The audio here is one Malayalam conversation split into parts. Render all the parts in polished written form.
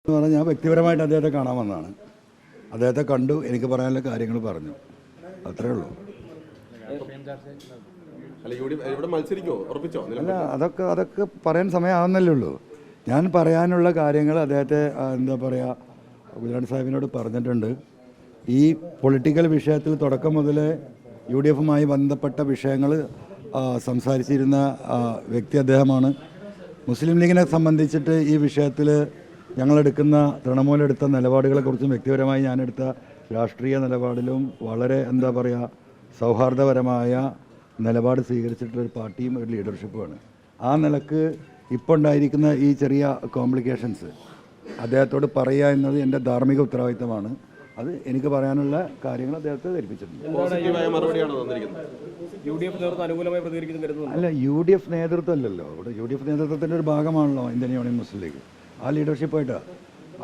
എന്ന് പറഞ്ഞാൽ ഞാൻ വ്യക്തിപരമായിട്ട് അദ്ദേഹത്തെ കാണാൻ വന്നതാണ്. അദ്ദേഹത്തെ കണ്ടു, എനിക്ക് പറയാനുള്ള കാര്യങ്ങൾ പറഞ്ഞു, അത്രേ ഉള്ളൂ. അല്ല, അതൊക്കെ പറയാൻ സമയമാവുന്നല്ലേ ഉള്ളൂ. ഞാൻ പറയാനുള്ള കാര്യങ്ങൾ അദ്ദേഹത്തെ എന്താ പറയുക, ഗുജറാത്ത് സാഹിബിനോട് പറഞ്ഞിട്ടുണ്ട്. ഈ പൊളിറ്റിക്കൽ വിഷയത്തിൽ തുടക്കം മുതൽ UDF ബന്ധപ്പെട്ട വിഷയങ്ങൾ സംസാരിച്ചിരുന്ന വ്യക്തി അദ്ദേഹമാണ്. മുസ്ലിം ലീഗിനെ സംബന്ധിച്ചിട്ട് ഈ വിഷയത്തിൽ ഞങ്ങളെടുക്കുന്ന തൃണമൂലെടുത്ത നിലപാടുകളെക്കുറിച്ചും വ്യക്തിപരമായി ഞാനെടുത്ത രാഷ്ട്രീയ നിലപാടിലും വളരെ എന്താ പറയുക സൗഹാർദ്ദപരമായ നിലപാട് സ്വീകരിച്ചിട്ടുള്ളൊരു പാർട്ടിയും ഒരു ലീഡർഷിപ്പുമാണ്. ആ നിലക്ക് ഇപ്പോൾ ഉണ്ടായിരിക്കുന്ന ഈ ചെറിയ കോംപ്ലിക്കേഷൻസ് അദ്ദേഹത്തോട് പറയുക എന്നത് എൻ്റെ ധാർമ്മിക ഉത്തരവാദിത്തമാണ്. അത് എനിക്ക് പറയാനുള്ള കാര്യങ്ങൾ അദ്ദേഹത്തെ ധരിപ്പിച്ചിട്ടുണ്ട്. അല്ല, UDF നേതൃത്വം അല്ലല്ലോ, ഇവിടെ UDF നേതൃത്വത്തിൻ്റെ ഒരു ഭാഗമാണല്ലോ ഇന്ത്യൻ യൂണിയൻ മുസ്ലിം ലീഗ്. ആ ലീഡർഷിപ്പായിട്ട്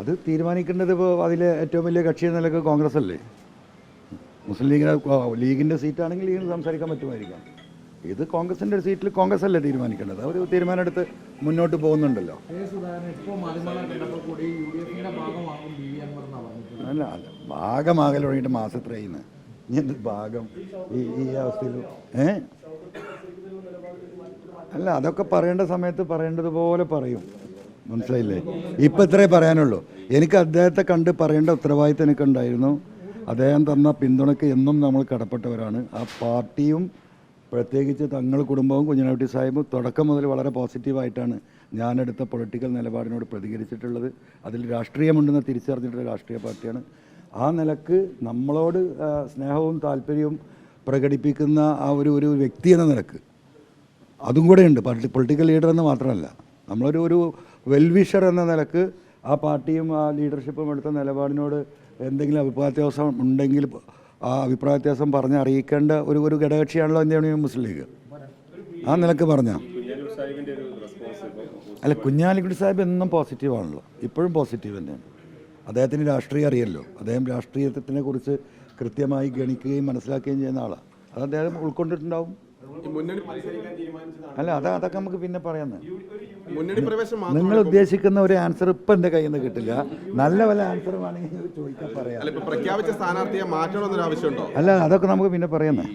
അത് തീരുമാനിക്കേണ്ടത് ഇപ്പോൾ അതിലെ ഏറ്റവും വലിയ കക്ഷി എന്ന നിലക്ക് കോൺഗ്രസ് അല്ലേ. മുസ്ലിം ലീഗിൻ്റെ സീറ്റാണെങ്കിൽ ലീഗിന് സംസാരിക്കാൻ പറ്റുമായിരിക്കാം. ഇത് കോൺഗ്രസിൻ്റെ ഒരു സീറ്റിൽ കോൺഗ്രസ് അല്ലേ തീരുമാനിക്കേണ്ടത്. അവർ തീരുമാനം എടുത്ത് മുന്നോട്ട് പോകുന്നുണ്ടല്ലോ. അല്ല, ഭാഗമാകൽ തുടങ്ങിയിട്ട് മാസത്രയുന്നു ഇനി എന്ത് ഭാഗം ഈ അവസ്ഥയിൽ അല്ല, അതൊക്കെ പറയേണ്ട സമയത്ത് പറയേണ്ടതുപോലെ പറയും, മനസ്സിലായില്ലേ. ഇപ്പം ഇത്രേ പറയാനുള്ളൂ. എനിക്ക് അദ്ദേഹത്തെ കണ്ട് പറയേണ്ട ഉത്തരവാദിത്തം എനിക്കുണ്ടായിരുന്നു. അദ്ദേഹം തന്ന പിന്തുണയ്ക്ക് എന്നും നമ്മൾ കടപ്പെട്ടവരാണ്. ആ പാർട്ടിയും പ്രത്യേകിച്ച് തങ്ങൾ കുടുംബവും കുഞ്ഞിനാട്ടി സാഹിബും തുടക്കം മുതൽ വളരെ പോസിറ്റീവായിട്ടാണ് ഞാനെടുത്ത പൊളിറ്റിക്കൽ നിലപാടിനോട് പ്രതികരിച്ചിട്ടുള്ളത്. അതിൽ രാഷ്ട്രീയമുണ്ടെന്ന് തിരിച്ചറിഞ്ഞിട്ടുള്ള രാഷ്ട്രീയ പാർട്ടിയാണ്. ആ നിലക്ക് നമ്മളോട് സ്നേഹവും താല്പര്യവും പ്രകടിപ്പിക്കുന്ന ആ ഒരു വ്യക്തി എന്ന നിലക്ക് അതും കൂടെയുണ്ട്. പൊളിറ്റിക്കൽ ലീഡർ എന്ന് മാത്രമല്ല, നമ്മളൊരു വെൽവിഷർ എന്ന നിലക്ക് ആ പാർട്ടിയും ആ ലീഡർഷിപ്പും എടുത്ത നിലപാടിനോട് എന്തെങ്കിലും അഭിപ്രായ വ്യത്യാസം ഉണ്ടെങ്കിൽ ആ അഭിപ്രായ വ്യത്യാസം പറഞ്ഞ് അറിയിക്കേണ്ട ഒരു ഘടകകക്ഷിയാണല്ലോ ഇന്ത്യൻ യൂണിയൻ മുസ്ലിം ലീഗ്. ആ നിലക്ക് പറഞ്ഞാൽ അല്ല, കുഞ്ഞാലിക്കുട്ടി സാഹിബ് എന്നും പോസിറ്റീവാണല്ലോ, ഇപ്പോഴും പോസിറ്റീവ് തന്നെയാണ്. അദ്ദേഹത്തിന് രാഷ്ട്രീയം അറിയല്ലോ. അദ്ദേഹം രാഷ്ട്രീയത്തിനെ കുറിച്ച് കൃത്യമായി ഗണിക്കുകയും മനസ്സിലാക്കുകയും ചെയ്യുന്ന ആളാണ്. അത് അദ്ദേഹം ഉൾക്കൊണ്ടിട്ടുണ്ടാവും. അല്ല, അതൊക്കെ നമുക്ക് പിന്നെ പറയാമെന്ന്. നിങ്ങൾ ഉദ്ദേശിക്കുന്ന ഒരു ആൻസർ ഇപ്പം എൻ്റെ കയ്യിൽ നിന്ന് കിട്ടില്ല. നല്ല വല്ല ആൻസർ വേണമെങ്കിൽ ചോദിക്കാൻ പറയാം. അല്ല, അതൊക്കെ നമുക്ക് പിന്നെ പറയാമെന്ന്.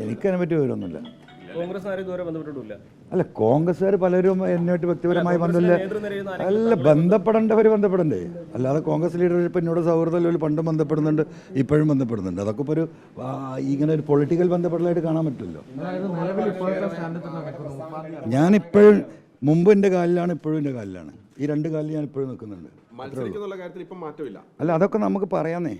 എനിക്കതിനെ പറ്റി വിവരമൊന്നുമില്ല. അല്ല, കോൺഗ്രസ്സുകാർ പലരും എന്നോട്ട് വ്യക്തിപരമായി ബന്ധമില്ല. അല്ല, ബന്ധപ്പെടേണ്ടവർ ബന്ധപ്പെടണ്ടേ. അല്ലാതെ കോൺഗ്രസ് ലീഡർഷിപ്പ് എന്നോട് സൗഹൃദത്തിൽ പണ്ടും ബന്ധപ്പെടുന്നുണ്ട്, ഇപ്പോഴും ബന്ധപ്പെടുന്നുണ്ട്. അതൊക്കെ ഇപ്പോൾ ഇങ്ങനെ ഒരു പൊളിറ്റിക്കൽ ബന്ധപ്പെടലായിട്ട് കാണാൻ പറ്റില്ലല്ലോ. ഞാനിപ്പോഴും മുമ്പ് എൻ്റെ കാലിലാണ്, ഇപ്പോഴും എൻ്റെ കാലിലാണ്. ഈ രണ്ട് കാലിൽ ഞാൻ ഇപ്പോഴും നിൽക്കുന്നുണ്ട്. അല്ല, അതൊക്കെ നമുക്ക് പറയാന്നേ.